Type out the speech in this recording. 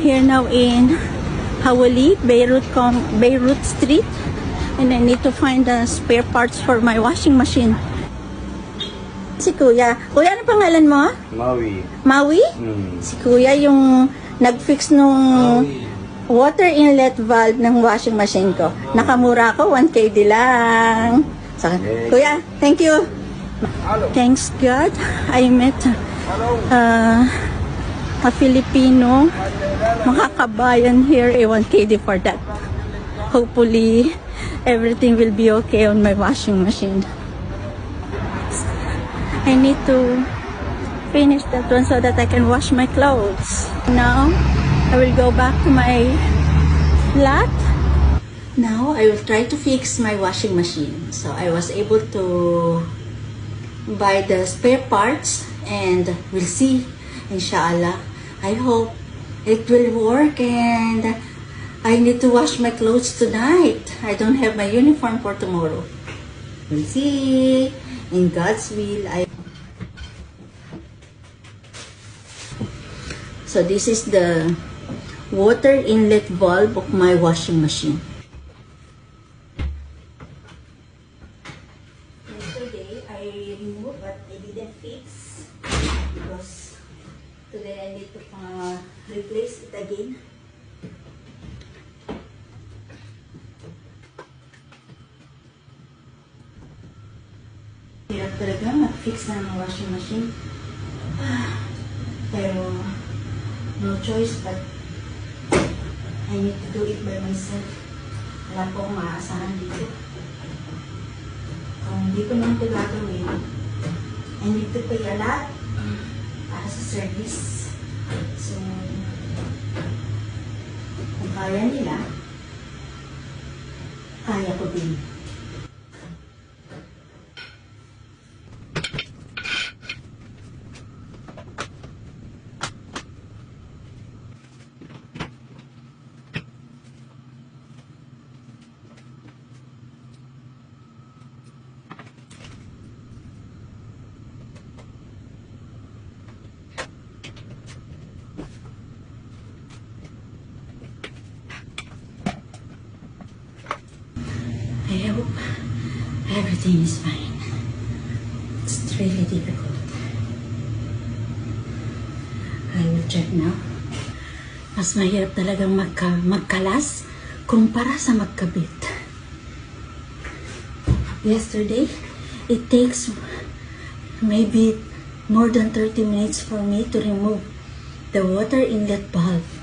here now in Hawali, Beirut Street, and I need to find the spare parts for my washing machine. Si Kuya. Kuya, ano pangalan mo? Maui. Maui? Si Kuya yung nag-fix nung water inlet valve ng washing machine ko. Nakamura ko, 1KD lang. So, Kuya, thank you. Thanks God, I met a Filipino makakabayan here, 1KD for that. Hopefully, everything will be okay on my washing machine. I need to finish that one so that I can wash my clothes. Now, I will go back to my flat. Now, I will try to fix my washing machine. So, I was able to buy the spare parts and we'll see, inshallah. I hope it will work and I need to wash my clothes tonight. I don't have my uniform for tomorrow. We'll see. In God's will, So this is the water inlet valve of my washing machine. Yesterday I removed but I didn't fix because today I need to replace it again. Hirap talaga mag-fix ng washing machine. Pero no choice but I need to do it by myself. Wala po akong maaasahan dito. Kung hindi ko naman ito gagawin, I need to pay a lot para sa service. So, kung kaya nila, kaya ko din. I hope everything is fine. It's really difficult. I will check now. Mas mahirap talagang magkalas kumpara sa magkabit. Yesterday, it takes maybe more than 30 minutes for me to remove the water inlet valve.